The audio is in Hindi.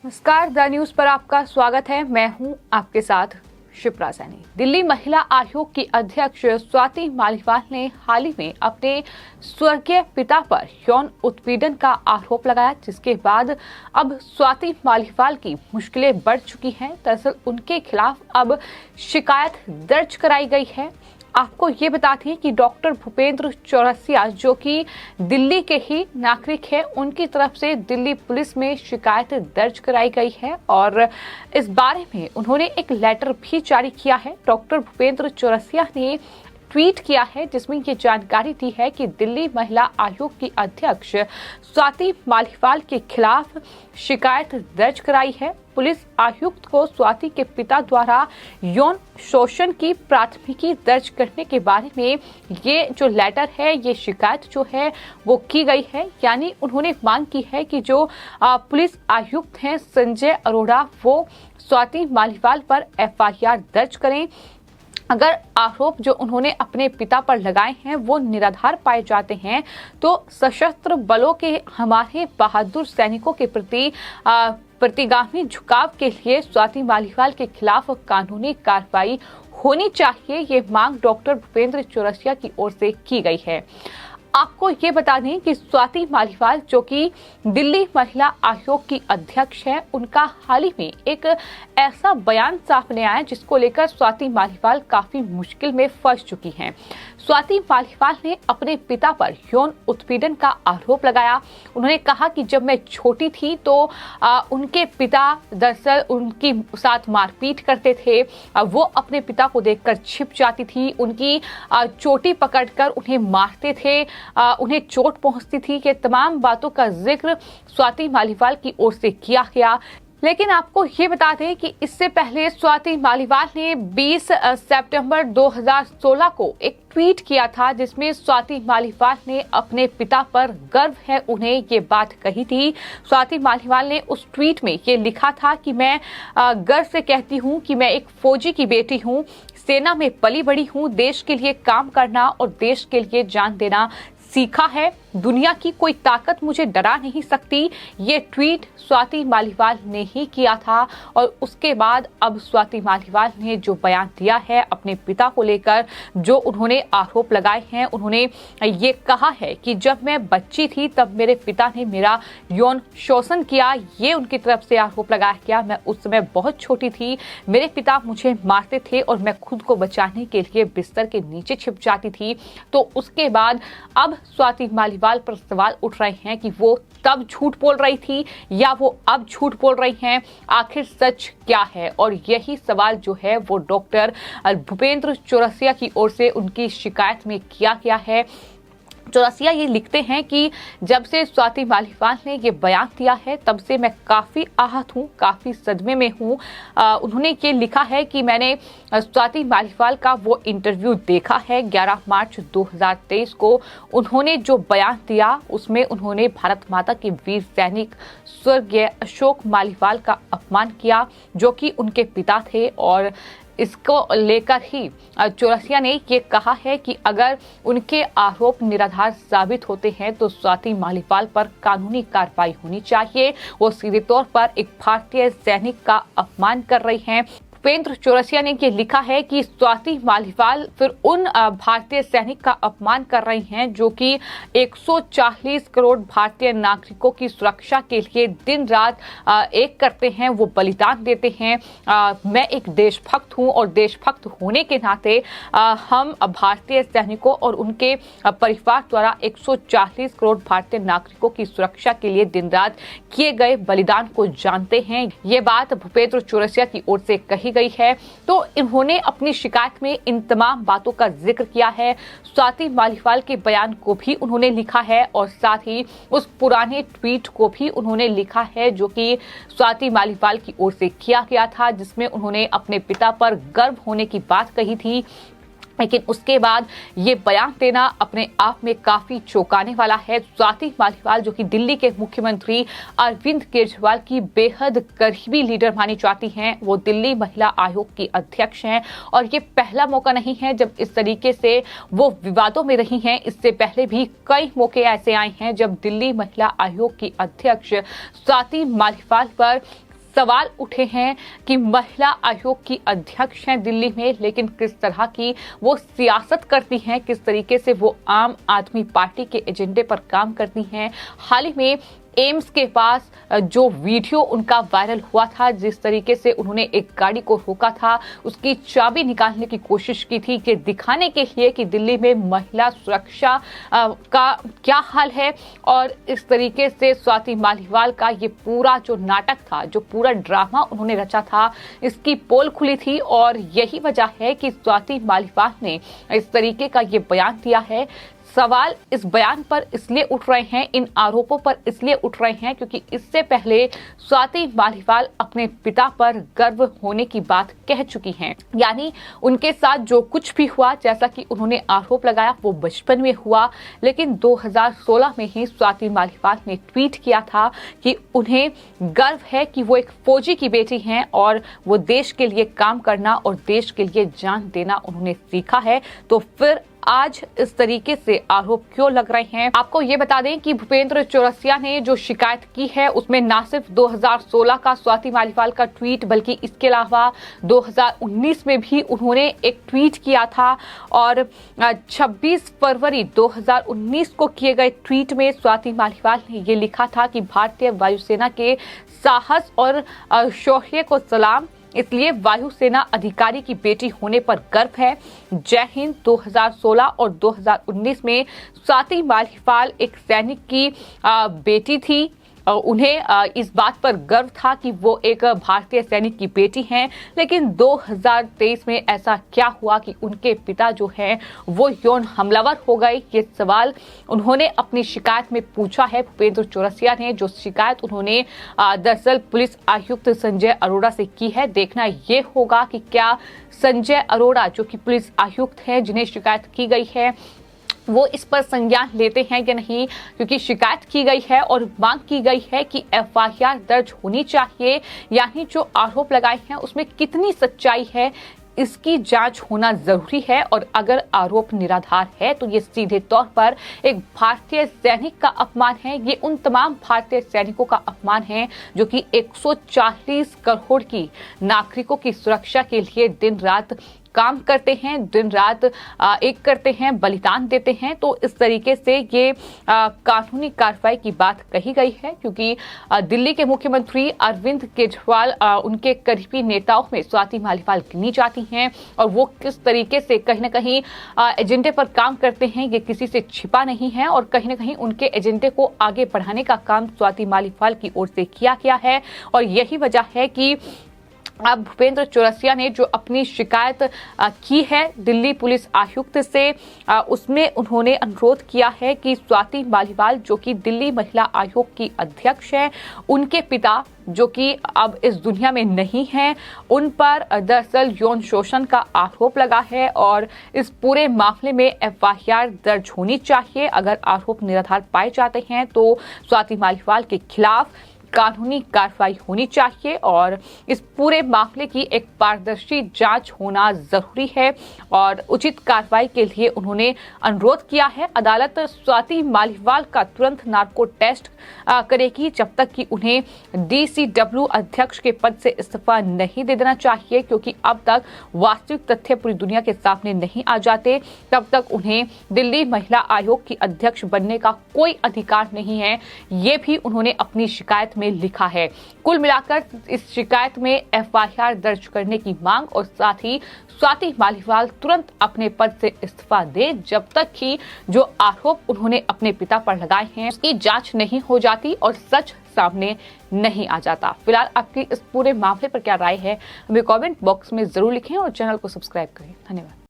नमस्कार, द न्यूज पर आपका स्वागत है। मैं हूं आपके साथ शिप्रा सैनी। दिल्ली महिला आयोग की अध्यक्ष स्वाति मालीवाल ने हाल ही में अपने स्वर्गीय पिता पर यौन उत्पीड़न का आरोप लगाया, जिसके बाद अब स्वाति मालीवाल की मुश्किलें बढ़ चुकी हैं। दरअसल उनके खिलाफ अब शिकायत दर्ज कराई गई है। आपको ये बताते हैं कि डॉक्टर भूपेंद्र चौरसिया, जो कि दिल्ली के ही नागरिक हैं, उनकी तरफ से दिल्ली पुलिस में शिकायत दर्ज कराई गई है और इस बारे में उन्होंने एक लेटर भी जारी किया है। डॉक्टर भूपेंद्र चौरसिया ने ट्वीट किया है जिसमें ये जानकारी दी है कि दिल्ली महिला आयोग की अध्यक्ष स्वाति मालीवाल के खिलाफ शिकायत दर्ज कराई है। पुलिस आयुक्त को स्वाति के पिता द्वारा यौन शोषण की प्राथमिकी दर्ज करने के बारे में ये जो लेटर है, ये शिकायत जो है वो की गई है। यानी उन्होंने मांग की है कि जो पुलिस आयुक्त हैं संजय अरोड़ा, वो स्वाति मालीवाल पर एफआईआर दर्ज करें। अगर आरोप जो उन्होंने अपने पिता पर लगाए हैं वो निराधार पाए जाते हैं तो सशस्त्र बलों के हमारे बहादुर सैनिकों के प्रति प्रतिगामी झुकाव के लिए स्वाति मालीवाल के खिलाफ कानूनी कार्रवाई होनी चाहिए। ये मांग डॉक्टर भूपेंद्र चौरसिया की ओर से की गई है। आपको ये बता दें कि स्वाति मालीवाल, जो कि दिल्ली महिला आयोग की अध्यक्ष है, उनका हाल ही में एक ऐसा बयान सामने आया जिसको लेकर स्वाति मालीवाल काफी मुश्किल में फंस चुकी हैं। स्वाति मालीवाल ने अपने पिता पर यौन उत्पीड़न का आरोप लगाया। उन्होंने कहा कि जब मैं छोटी थी तो उनके पिता दरअसल उनके साथ मारपीट करते थे। वो अपने पिता को देखकर छिप जाती थी, उनकी चोटी पकड़कर उन्हें मारते थे, उन्हें चोट पहुंचती थी। ये तमाम बातों का जिक्र स्वाति मालीवाल की ओर से किया गया। लेकिन आपको ये बता दें कि इससे पहले स्वाति मालीवाल ने 20 सितंबर 2016 को एक ट्वीट किया था जिसमें स्वाति मालीवाल ने अपने पिता पर गर्व है उन्हें ये बात कही थी। स्वाति मालीवाल ने उस ट्वीट में ये लिखा था कि मैं गर्व से कहती हूँ कि मैं एक फौजी की बेटी हूँ, सेना में पली बड़ी हूँ, देश के लिए काम करना और देश के लिए जान देना सीखा है। दुनिया की कोई ताकत मुझे डरा नहीं सकती। ये ट्वीट स्वाति मालीवाल ने ही किया था और उसके बाद अब स्वाति मालीवाल ने जो बयान दिया है अपने पिता को लेकर, जो उन्होंने आरोप लगाए हैं, उन्होंने ये कहा है कि जब मैं बच्ची थी तब मेरे पिता ने मेरा यौन शोषण किया। ये उनकी तरफ से आरोप लगाया गया। मैं उस समय बहुत छोटी थी, मेरे पिता मुझे मारते थे और मैं खुद को बचाने के लिए बिस्तर के नीचे छिप जाती थी। तो उसके बाद अब स्वाति मालीवाल पर सवाल उठ रहे हैं कि वो तब झूठ बोल रही थी या वो अब झूठ बोल रही हैं। आखिर सच क्या है? और यही सवाल जो है वो डॉक्टर भूपेंद्र चौरसिया की ओर से उनकी शिकायत में किया गया है। चौरसिया ये लिखते हैं कि जब से स्वाति मालीवाल ने ये बयान दिया है तब से मैं काफ़ी आहत हूँ, काफ़ी सदमे में हूँ। उन्होंने ये लिखा है कि मैंने स्वाति मालीवाल का वो इंटरव्यू देखा है 11 मार्च 2023 को। उन्होंने जो बयान दिया उसमें उन्होंने भारत माता के वीर सैनिक स्वर्गीय अशोक मालीवाल का अपमान किया, जो कि उनके पिता थे। और इसको लेकर ही चौरसिया ने ये कहा है कि अगर उनके आरोप निराधार साबित होते हैं तो स्वाति मालीवाल पर कानूनी कार्रवाई होनी चाहिए। वो सीधे तौर पर एक भारतीय सैनिक का अपमान कर रही हैं। भूपेंद्र चौरसिया ने ये लिखा है कि स्वाति मालीवाल फिर उन भारतीय सैनिक का अपमान कर रही हैं जो कि 140 करोड़ भारतीय नागरिकों की सुरक्षा के लिए दिन रात एक करते हैं, वो बलिदान देते हैं। मैं एक देशभक्त हूं और देशभक्त होने के नाते हम भारतीय सैनिकों और उनके परिवार द्वारा 140 करोड़ भारतीय नागरिकों की सुरक्षा के लिए दिन रात किए गए बलिदान को जानते हैं। ये बात भूपेंद्र चौरसिया की ओर से कही गई है। तो इन्होंने अपनी शिकायत में इन तमाम बातों का जिक्र किया है। स्वाति मालीवाल के बयान को भी उन्होंने लिखा है और साथ ही उस पुराने ट्वीट को भी उन्होंने लिखा है जो कि स्वाति मालीवाल की ओर से किया गया था, जिसमें उन्होंने अपने पिता पर गर्व होने की बात कही थी। लेकिन उसके बाद ये बयान देना अपने आप में काफी चौंकाने वाला है। स्वाति मालीवाल, जो कि दिल्ली के मुख्यमंत्री अरविंद केजरीवाल की बेहद करीबी लीडर मानी जाती हैं, वो दिल्ली महिला आयोग की अध्यक्ष हैं और ये पहला मौका नहीं है जब इस तरीके से वो विवादों में रही हैं। इससे पहले भी कई मौके ऐसे आए हैं जब दिल्ली महिला आयोग की अध्यक्ष स्वाति मालीवाल पर सवाल उठे हैं कि महिला आयोग की अध्यक्ष हैं दिल्ली में, लेकिन किस तरह की वो सियासत करती हैं, किस तरीके से वो आम आदमी पार्टी के एजेंडे पर काम करती हैं। हाल ही में एम्स के पास जो वीडियो उनका वायरल हुआ था, जिस तरीके से उन्होंने एक गाड़ी को रोका था, उसकी चाबी निकालने की कोशिश की थी कि दिखाने के लिए कि दिल्ली में महिला सुरक्षा का क्या हाल है। और इस तरीके से स्वाति मालीवाल का ये पूरा जो नाटक था, जो पूरा ड्रामा उन्होंने रचा था, इसकी पोल खुली थी। और यही वजह है कि स्वाति मालीवाल ने इस तरीके का ये बयान दिया है। सवाल इस बयान पर इसलिए उठ रहे हैं, इन आरोपों पर इसलिए उठ रहे हैं क्योंकि इससे पहले स्वाति मालीवाल अपने पिता पर गर्व होने की बात कह चुकी हैं। यानी उनके साथ जो कुछ भी हुआ, जैसा कि उन्होंने आरोप लगाया, वो बचपन में हुआ, लेकिन 2016 में ही स्वाति मालीवाल ने ट्वीट किया था कि उन्हें गर्व है कि वो एक फौजी की बेटी हैं और वो देश के लिए काम करना और देश के लिए जान देना उन्होंने सीखा है। तो फिर आज इस तरीके से आरोप क्यों लग रहे हैं? आपको ये बता दें कि भूपेंद्र चौरसिया ने जो शिकायत की है उसमें न सिर्फ 2016 का स्वाति मालीवाल का ट्वीट, बल्कि इसके अलावा 2019 में भी उन्होंने एक ट्वीट किया था। और 26 फरवरी 2019 को किए गए ट्वीट में स्वाति मालीवाल ने ये लिखा था कि भारतीय वायुसेना के साहस और शौर्य को सलाम, इसलिए वायुसेना अधिकारी की बेटी होने पर गर्व है। जय हिंद। 2016 और 2019 में स्वाति मालीवाल एक सैनिक की बेटी थी। उन्हें इस बात पर गर्व था कि वो एक भारतीय सैनिक की बेटी हैं। लेकिन 2023 में ऐसा क्या हुआ कि उनके पिता जो हैं वो यौन हमलावर हो गए? ये सवाल उन्होंने अपनी शिकायत में पूछा है। भूपेंद्र चौरसिया ने जो शिकायत उन्होंने दरअसल पुलिस आयुक्त संजय अरोड़ा से की है, देखना ये होगा कि क्या संजय अरोड़ा जो कि पुलिस आयुक्त हैं, जिन्हें शिकायत की गई है, वो इस पर संज्ञान लेते हैं या नहीं। क्योंकि शिकायत की गई है और मांग की गई है कि एफआईआर दर्ज होनी चाहिए, यानी जो आरोप लगाए हैं उसमें कितनी सच्चाई है, इसकी जांच होना जरूरी है। और अगर आरोप निराधार है तो ये सीधे तौर पर एक भारतीय सैनिक का अपमान है। ये उन तमाम भारतीय सैनिकों का अपमान है जो कि 140 करोड़ की नागरिकों की सुरक्षा के लिए दिन रात काम करते हैं, दिन रात एक करते हैं, बलिदान देते हैं। तो इस तरीके से ये कानूनी कार्रवाई की बात कही गई है, क्योंकि दिल्ली के मुख्यमंत्री अरविंद केजरीवाल उनके करीबी नेताओं में स्वाति मालीवाल गिनी जाती हैं। और वो किस तरीके से कहीं ना कहीं एजेंडे पर काम करते हैं, ये किसी से छिपा नहीं है। और कहीं ना कहीं उनके एजेंडे को आगे बढ़ाने का काम स्वाति मालीवाल की ओर से किया गया है। और यही वजह है कि अब भूपेंद्र चौरसिया ने जो अपनी शिकायत की है दिल्ली पुलिस आयुक्त से, उसमें उन्होंने अनुरोध किया है कि स्वाति मालीवाल जो कि दिल्ली महिला आयोग की अध्यक्ष है, उनके पिता जो कि अब इस दुनिया में नहीं हैं, उन पर दरअसल यौन शोषण का आरोप लगा है। और इस पूरे मामले में एफआईआर दर्ज होनी चाहिए। अगर आरोप निराधार पाए जाते हैं तो स्वाति मालीवाल के खिलाफ कानूनी कार्रवाई होनी चाहिए और इस पूरे मामले की एक पारदर्शी जांच होना जरूरी है। और उचित कार्रवाई के लिए उन्होंने अनुरोध किया है। अदालत स्वाति मालीवाल का तुरंत नार्को टेस्ट करेगी जब तक कि उन्हें डीसीडब्ल्यू अध्यक्ष के पद से इस्तीफा नहीं दे देना चाहिए, क्योंकि अब तक वास्तविक तथ्य पूरी दुनिया के सामने नहीं आ जाते तब तक उन्हें दिल्ली महिला आयोग की अध्यक्ष बनने का कोई अधिकार नहीं है। ये भी उन्होंने अपनी शिकायत में लिखा है। कुल मिलाकर इस शिकायत में एफआईआर दर्ज करने की मांग और साथ ही स्वाति मालीवाल तुरंत अपने पद से इस्तीफा दे जब तक कि जो आरोप उन्होंने अपने पिता पर लगाए हैं उसकी जांच नहीं हो जाती और सच सामने नहीं आ जाता। फिलहाल आपकी इस पूरे मामले पर क्या राय है, हमें कमेंट बॉक्स में जरूर लिखें और चैनल को सब्सक्राइब करें। धन्यवाद।